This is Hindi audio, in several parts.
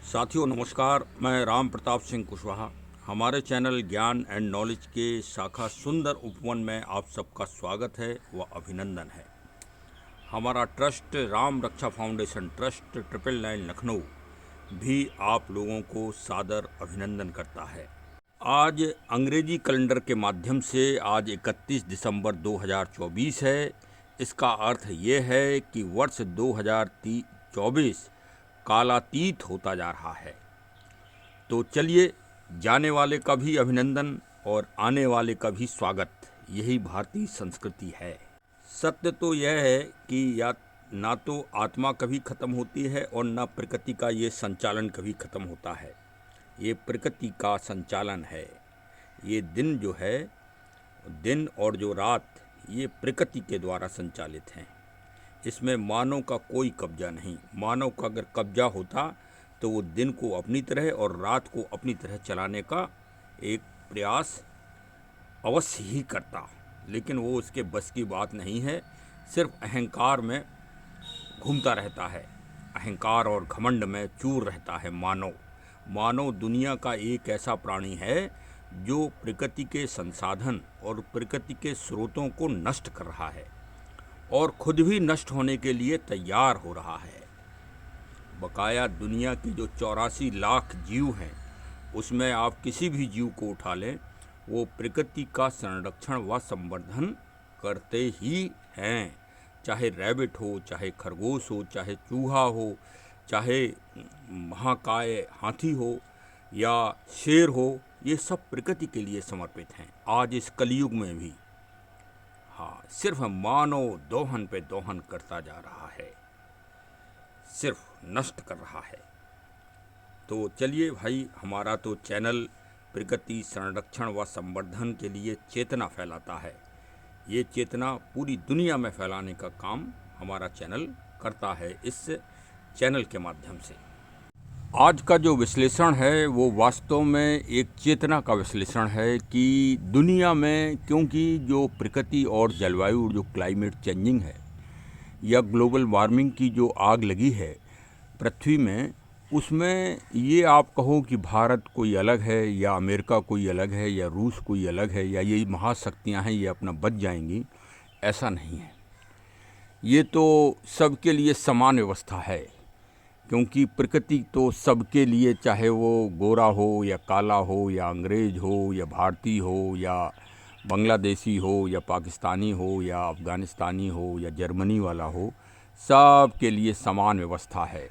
साथियों नमस्कार, मैं राम प्रताप सिंह कुशवाहा। हमारे चैनल ज्ञान एंड नॉलेज के शाखा सुंदर उपवन में आप सबका स्वागत है व अभिनंदन है। हमारा ट्रस्ट राम रक्षा फाउंडेशन ट्रस्ट 999 लखनऊ भी आप लोगों को सादर अभिनंदन करता है। आज अंग्रेजी कैलेंडर के माध्यम से आज 31 दिसंबर 2024 है। इसका अर्थ ये है कि वर्ष 2024 कालातीत होता जा रहा है। तो चलिए, जाने वाले का भी अभिनंदन और आने वाले का भी स्वागत, यही भारतीय संस्कृति है। सत्य तो यह है कि या ना तो आत्मा कभी खत्म होती है और ना प्रकृति का ये संचालन कभी खत्म होता है। ये प्रकृति का संचालन है। ये दिन जो है, दिन और जो रात, ये प्रकृति के द्वारा संचालित हैं। इसमें मानव का कोई कब्जा नहीं। मानव का अगर कब्जा होता तो वो दिन को अपनी तरह और रात को अपनी तरह चलाने का एक प्रयास अवश्य ही करता, लेकिन वो उसके बस की बात नहीं है। सिर्फ अहंकार में घूमता रहता है, अहंकार और घमंड में चूर रहता है मानव दुनिया का एक ऐसा प्राणी है जो प्रकृति के संसाधन और प्रकृति के स्रोतों को नष्ट कर रहा है और खुद भी नष्ट होने के लिए तैयार हो रहा है। बकाया दुनिया की जो 84 लाख जीव हैं, उसमें आप किसी भी जीव को उठा लें, वो प्रकृति का संरक्षण व संवर्धन करते ही हैं। चाहे रैबिट हो, चाहे खरगोश हो, चाहे चूहा हो, चाहे महाकाय हाथी हो या शेर हो, ये सब प्रकृति के लिए समर्पित हैं। आज इस कलयुग में भी हाँ, सिर्फ मानव दोहन पे दोहन करता जा रहा है, सिर्फ नष्ट कर रहा है। तो चलिए भाई, हमारा तो चैनल प्रकृति संरक्षण व संवर्धन के लिए चेतना फैलाता है। ये चेतना पूरी दुनिया में फैलाने का काम हमारा चैनल करता है इस चैनल के माध्यम से। आज का जो विश्लेषण है वो वास्तव में एक चेतना का विश्लेषण है कि दुनिया में, क्योंकि जो प्रकृति और जलवायु, जो क्लाइमेट चेंजिंग है या ग्लोबल वार्मिंग की जो आग लगी है पृथ्वी में, उसमें ये आप कहो कि भारत कोई अलग है या अमेरिका कोई अलग है या रूस कोई अलग है या ये महाशक्तियाँ हैं, ये अपना बच जाएंगी, ऐसा नहीं है। ये तो सबके लिए समान व्यवस्था है, क्योंकि प्रकृति तो सबके लिए, चाहे वो गोरा हो या काला हो या अंग्रेज हो या भारतीय हो या बांग्लादेशी हो या पाकिस्तानी हो या अफ़गानिस्तानी हो या जर्मनी वाला हो, सब के लिए समान व्यवस्था है।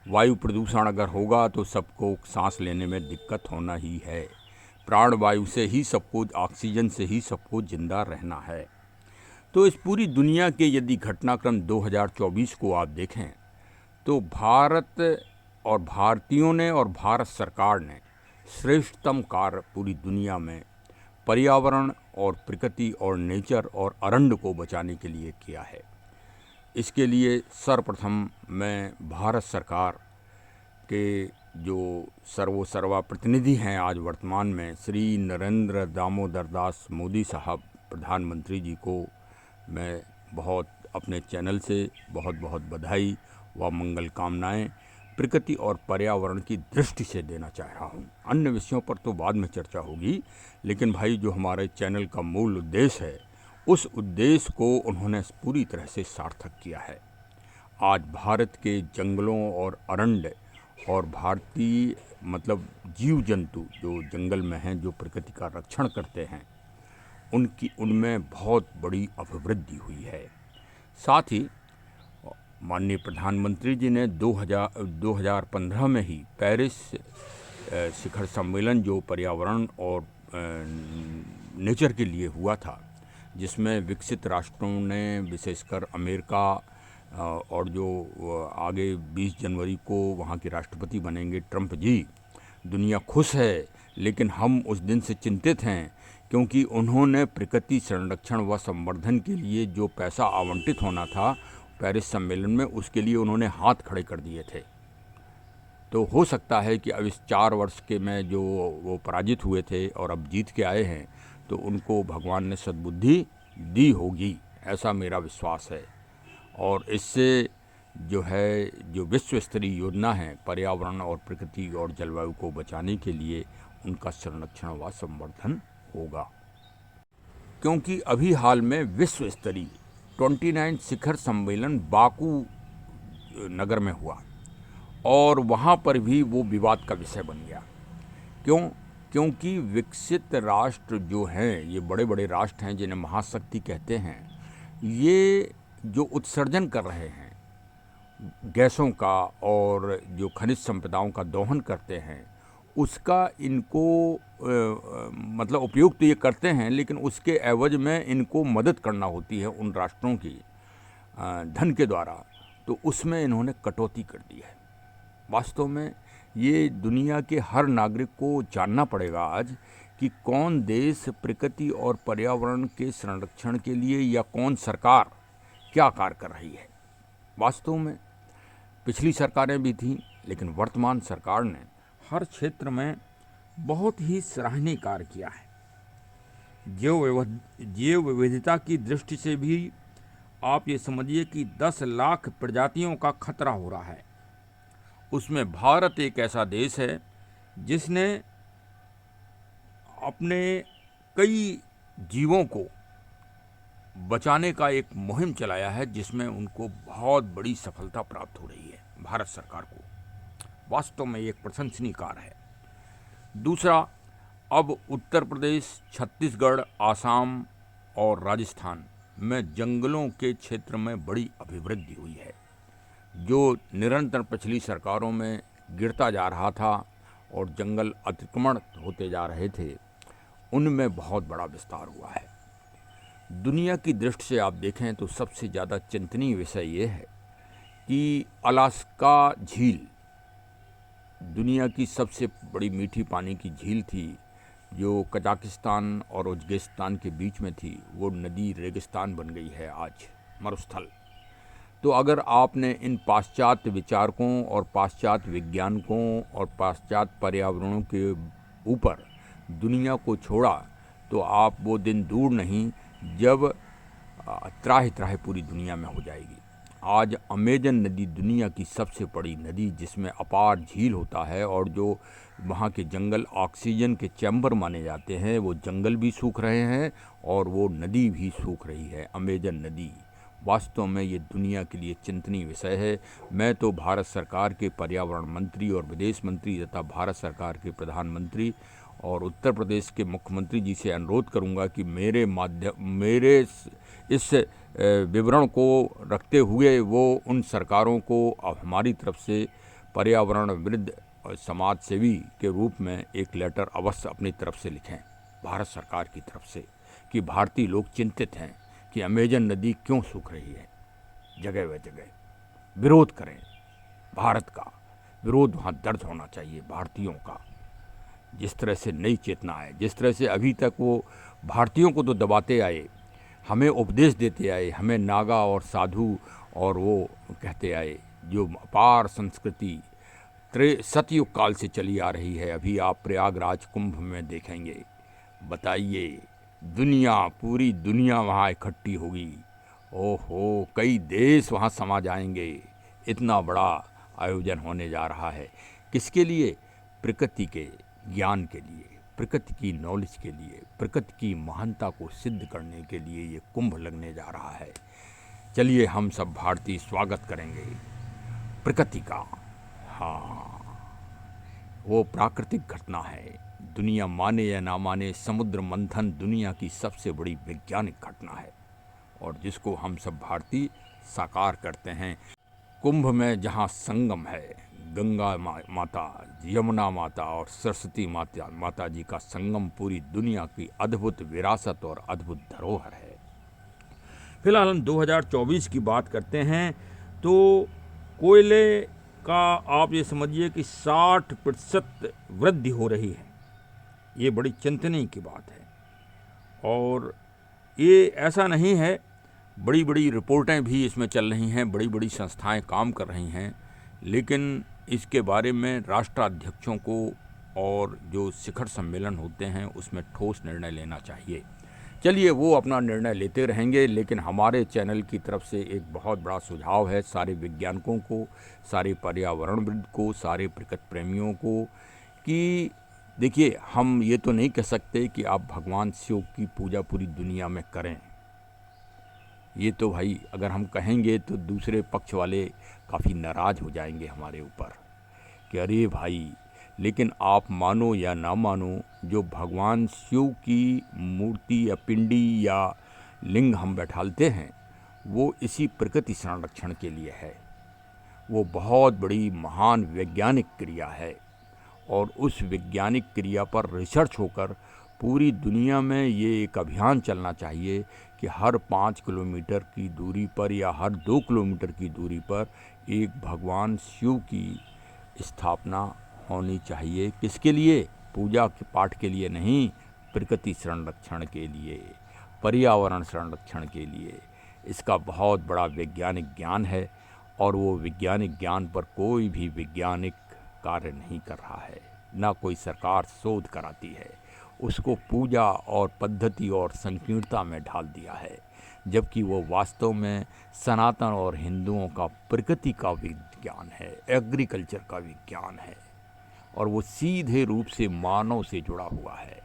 वायु प्रदूषण अगर होगा तो सबको सांस लेने में दिक्कत होना ही है। प्राणवायु से ही सबको, ऑक्सीजन से ही सबको जिंदा रहना है। तो इस पूरी दुनिया के यदि घटनाक्रम 2024 को आप देखें तो भारत और भारतीयों ने और भारत सरकार ने श्रेष्ठतम कार्य पूरी दुनिया में पर्यावरण और प्रकृति और नेचर और अरण्य को बचाने के लिए किया है। इसके लिए सर्वप्रथम मैं भारत सरकार के जो सर्वा प्रतिनिधि हैं आज वर्तमान में, श्री नरेंद्र दामोदर दास मोदी साहब प्रधानमंत्री जी को मैं बहुत अपने चैनल से बहुत बहुत बधाई व मंगल कामनाएं प्रकृति और पर्यावरण की दृष्टि से देना चाह रहा हूं। अन्य विषयों पर तो बाद में चर्चा होगी, लेकिन भाई जो हमारे चैनल का मूल उद्देश्य है, उस उद्देश्य को उन्होंने पूरी तरह से सार्थक किया है। आज भारत के जंगलों और अरण्य और भारतीय मतलब जीव जंतु जो जंगल में हैं, जो प्रकृति का रक्षण करते हैं, उनमें बहुत बड़ी अभिवृद्धि हुई है। साथ ही माननीय प्रधानमंत्री जी ने 2015 में ही पेरिस शिखर सम्मेलन जो पर्यावरण और नेचर के लिए हुआ था, जिसमें विकसित राष्ट्रों ने, विशेषकर अमेरिका और जो आगे 20 जनवरी को वहाँ के राष्ट्रपति बनेंगे ट्रंप जी, दुनिया खुश है, लेकिन हम उस दिन से चिंतित हैं क्योंकि उन्होंने प्रकृति संरक्षण व संवर्धन के लिए जो पैसा आवंटित होना था पेरिस सम्मेलन में, उसके लिए उन्होंने हाथ खड़े कर दिए थे। तो हो सकता है कि अब इस 4 वर्ष के में जो वो पराजित हुए थे और अब जीत के आए हैं, तो उनको भगवान ने सद्बुद्धि दी होगी, ऐसा मेरा विश्वास है। और इससे जो है जो विश्व स्तरीय योजना है पर्यावरण और प्रकृति और जलवायु को बचाने के लिए, उनका संरक्षण व संवर्धन होगा। क्योंकि अभी हाल में विश्व स्तरीय 29 शिखर सम्मेलन बाकू नगर में हुआ और वहाँ पर भी वो विवाद का विषय बन गया। क्योंकि विकसित राष्ट्र जो हैं, ये बड़े बड़े राष्ट्र हैं जिन्हें महाशक्ति कहते हैं, ये जो उत्सर्जन कर रहे हैं गैसों का और जो खनिज संपदाओं का दोहन करते हैं, उसका इनको मतलब उपयोग तो ये करते हैं, लेकिन उसके एवज में इनको मदद करना होती है उन राष्ट्रों की धन के द्वारा, तो उसमें इन्होंने कटौती कर दी है। वास्तव में ये दुनिया के हर नागरिक को जानना पड़ेगा आज कि कौन देश प्रकृति और पर्यावरण के संरक्षण के लिए या कौन सरकार क्या कार्य कर रही है। वास्तव में पिछली सरकारें भी थीं, लेकिन वर्तमान सरकार ने हर क्षेत्र में बहुत ही सराहनीय कार्य किया है। जैव विविधता की दृष्टि से भी आप ये समझिए कि 10 लाख प्रजातियों का खतरा हो रहा है। उसमें भारत एक ऐसा देश है जिसने अपने कई जीवों को बचाने का एक मुहिम चलाया है, जिसमें उनको बहुत बड़ी सफलता प्राप्त हो रही है भारत सरकार को। वास्तव में एक प्रशंसनीय कार्य है। दूसरा, अब उत्तर प्रदेश, छत्तीसगढ़, आसाम और राजस्थान में जंगलों के क्षेत्र में बड़ी अभिवृद्धि हुई है। जो निरंतर पिछली सरकारों में गिरता जा रहा था और जंगल अतिक्रमण होते जा रहे थे, उनमें बहुत बड़ा विस्तार हुआ है। दुनिया की दृष्टि से आप देखें तो सबसे ज़्यादा चिंतनीय विषय ये है कि अलास्का झील दुनिया की सबसे बड़ी मीठी पानी की झील थी, जो कजाकिस्तान और उज्बेकिस्तान के बीच में थी। वो नदी रेगिस्तान बन गई है आज, मरुस्थल। तो अगर आपने इन पाश्चात्य विचारकों और पाश्चात्य वैज्ञानिकों और पाश्चात्य पर्यावरणों के ऊपर दुनिया को छोड़ा, तो आप वो दिन दूर नहीं जब त्राहि त्राहि पूरी दुनिया में हो जाएगी। आज अमेजन नदी दुनिया की सबसे बड़ी नदी, जिसमें अपार झील होता है, और जो वहाँ के जंगल ऑक्सीजन के चैम्बर माने जाते हैं, वो जंगल भी सूख रहे हैं और वो नदी भी सूख रही है, अमेजन नदी। वास्तव में ये दुनिया के लिए चिंतनीय विषय है। मैं तो भारत सरकार के पर्यावरण मंत्री और विदेश मंत्री तथा भारत सरकार के प्रधानमंत्री और उत्तर प्रदेश के मुख्यमंत्री जी से अनुरोध करूंगा कि मेरे इस विवरण को रखते हुए वो उन सरकारों को हमारी तरफ से पर्यावरण विरुद्ध समाज सेवी के रूप में एक लेटर अवश्य अपनी तरफ से लिखें भारत सरकार की तरफ से, कि भारतीय लोग चिंतित हैं कि अमेजन नदी क्यों सूख रही है। जगह व जगह विरोध करें, भारत का विरोध वहाँ दर्ज होना चाहिए भारतीयों का। जिस तरह से नई चेतना है, जिस तरह से अभी तक वो भारतीयों को तो दबाते आए, हमें उपदेश देते आए, हमें नागा और साधु और वो कहते आए, जो अपार संस्कृति सतयुग काल से चली आ रही है। अभी आप प्रयागराज कुंभ में देखेंगे, बताइए, दुनिया, पूरी दुनिया वहाँ इकट्ठी होगी। ओहो, कई देश वहाँ समा जाएंगे। इतना बड़ा आयोजन होने जा रहा है। किसके लिए? प्रकृति के ज्ञान के लिए, प्रकृति की नॉलेज के लिए, प्रकृति की महानता को सिद्ध करने के लिए ये कुंभ लगने जा रहा है। चलिए हम सब भारतीय स्वागत करेंगे प्रकृति का। हाँ, वो प्राकृतिक घटना है। दुनिया माने या ना माने, समुद्र मंथन दुनिया की सबसे बड़ी वैज्ञानिक घटना है और जिसको हम सब भारतीय साकार करते हैं। कुंभ में जहाँ संगम है, गंगा माता, यमुना माता और सरस्वती माता जी का संगम पूरी दुनिया की अद्भुत विरासत और अद्भुत धरोहर है। फिलहाल हम 2024 की बात करते हैं तो कोयले का आप ये समझिए कि 60% वृद्धि हो रही है। ये बड़ी चिंतनीय की बात है और ये ऐसा नहीं है, बड़ी बड़ी रिपोर्टें भी इसमें चल रही हैं, बड़ी बड़ी संस्थाएं काम कर रही हैं, लेकिन इसके बारे में राष्ट्राध्यक्षों को और जो शिखर सम्मेलन होते हैं उसमें ठोस निर्णय लेना चाहिए। चलिए वो अपना निर्णय लेते रहेंगे, लेकिन हमारे चैनल की तरफ से एक बहुत बड़ा सुझाव है सारे वैज्ञानिकों को, सारे पर्यावरणविद को, सारे प्रकृति प्रेमियों को कि देखिए, हम ये तो नहीं कह सकते कि आप भगवान शिव की पूजा पूरी दुनिया में करें। ये तो भाई अगर हम कहेंगे तो दूसरे पक्ष वाले काफ़ी नाराज़ हो जाएंगे हमारे ऊपर कि अरे भाई, लेकिन आप मानो या ना मानो, जो भगवान शिव की मूर्ति या पिंडी या लिंग हम बैठालते हैं वो इसी प्रकृति संरक्षण के लिए है। वो बहुत बड़ी महान वैज्ञानिक क्रिया है और उस वैज्ञानिक क्रिया पर रिसर्च होकर पूरी दुनिया में ये एक अभियान चलना चाहिए कि हर 5 किलोमीटर की दूरी पर या हर 2 किलोमीटर की दूरी पर एक भगवान शिव की स्थापना होनी चाहिए। किसके लिए? पूजा के पाठ के लिए नहीं, प्रकृति संरक्षण के लिए, पर्यावरण संरक्षण के लिए। इसका बहुत बड़ा वैज्ञानिक ज्ञान है और वो वैज्ञानिक ज्ञान पर कोई भी वैज्ञानिक कार्य नहीं कर रहा है, ना कोई सरकार शोध कराती है। उसको पूजा और पद्धति और संकीर्णता में ढाल दिया है, जबकि वो वास्तव में सनातन और हिंदुओं का प्रकृति का विज्ञान है, एग्रीकल्चर का विज्ञान है और वो सीधे रूप से मानव से जुड़ा हुआ है।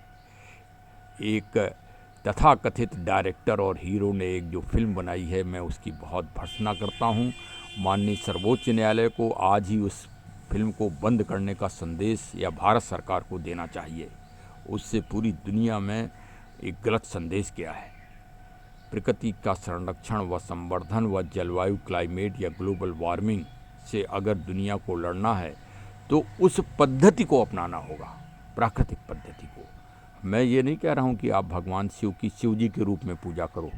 एक तथाकथित डायरेक्टर और हीरो ने एक जो फिल्म बनाई है, मैं उसकी बहुत भर्त्सना करता हूँ। माननीय सर्वोच्च न्यायालय को आज ही उस फिल्म को बंद करने का संदेश या भारत सरकार को देना चाहिए। उससे पूरी दुनिया में एक गलत संदेश गया है। प्रकृति का संरक्षण व संवर्धन व जलवायु, क्लाइमेट या ग्लोबल वार्मिंग से अगर दुनिया को लड़ना है तो उस पद्धति को अपनाना होगा, प्राकृतिक पद्धति को। मैं ये नहीं कह रहा हूँ कि आप भगवान शिव की शिव जी के रूप में पूजा करो,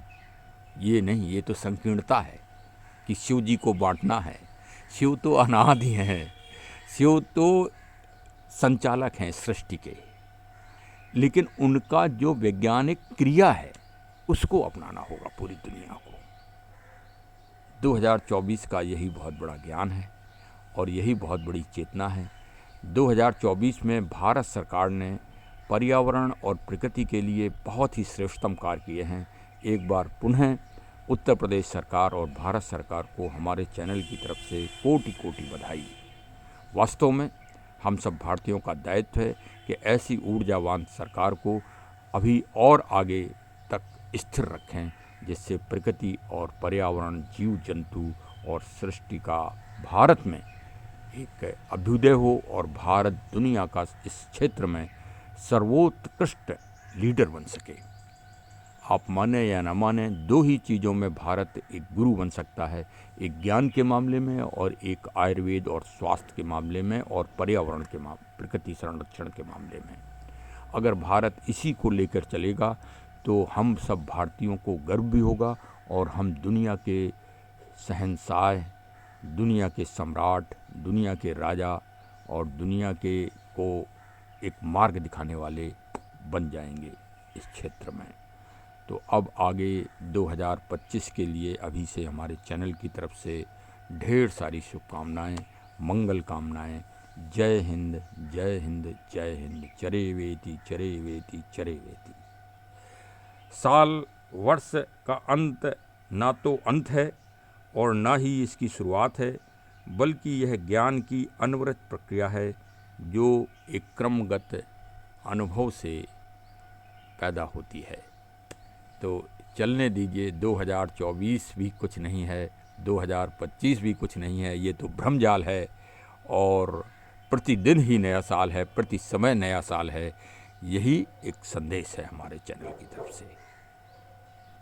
ये नहीं, ये तो संकीर्णता है कि शिव जी को बांटना है। शिव तो अनादि हैं, शिव तो संचालक हैं सृष्टि के, लेकिन उनका जो वैज्ञानिक क्रिया है उसको अपनाना होगा पूरी दुनिया को। 2024 का यही बहुत बड़ा ज्ञान है और यही बहुत बड़ी चेतना है। 2024 में भारत सरकार ने पर्यावरण और प्रकृति के लिए बहुत ही श्रेष्ठतम कार्य किए हैं। एक बार पुनः उत्तर प्रदेश सरकार और भारत सरकार को हमारे चैनल की तरफ से कोटि कोटि बधाई। वास्तव में हम सब भारतीयों का दायित्व है कि ऐसी ऊर्जावान सरकार को अभी और आगे तक स्थिर रखें, जिससे प्रकृति और पर्यावरण, जीव जंतु और सृष्टि का भारत में एक अभ्युदय हो और भारत दुनिया का इस क्षेत्र में सर्वोत्कृष्ट लीडर बन सके। आप माने या न माने, दो ही चीज़ों में भारत एक गुरु बन सकता है, एक ज्ञान के मामले में और एक आयुर्वेद और स्वास्थ्य के मामले में और पर्यावरण के प्रकृति संरक्षण के मामले में। अगर भारत इसी को लेकर चलेगा तो हम सब भारतीयों को गर्व भी होगा और हम दुनिया के शहंशाह, दुनिया के सम्राट, दुनिया के राजा और दुनिया के को एक मार्ग दिखाने वाले बन जाएंगे इस क्षेत्र में। तो अब आगे 2025 के लिए अभी से हमारे चैनल की तरफ से ढेर सारी शुभकामनाएं, मंगल कामनाएं। जय हिंद, जय हिंद, जय हिंद। चरे वेति, चरे वेति, चरे वेति। साल वर्ष का अंत ना तो अंत है और ना ही इसकी शुरुआत है, बल्कि यह ज्ञान की अनवरत प्रक्रिया है जो एक क्रमगत अनुभव से पैदा होती है। तो चलने दीजिए, 2024 भी कुछ नहीं है, 2025 भी कुछ नहीं है, ये तो भ्रमजाल है और प्रतिदिन ही नया साल है, प्रति समय नया साल है। यही एक संदेश है हमारे चैनल की तरफ से।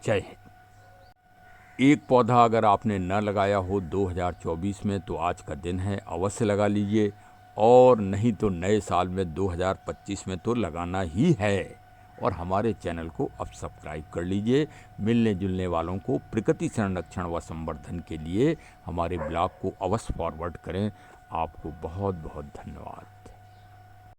जय हिंद। एक पौधा अगर आपने न लगाया हो 2024 में तो आज का दिन है, अवश्य लगा लीजिए, और नहीं तो नए साल में 2025 में तो लगाना ही है। और हमारे चैनल को अब सब्सक्राइब कर लीजिए। मिलने जुलने वालों को प्रकृति संरक्षण व संवर्धन के लिए हमारे ब्लॉग को अवश्य फॉरवर्ड करें। आपको बहुत बहुत धन्यवाद।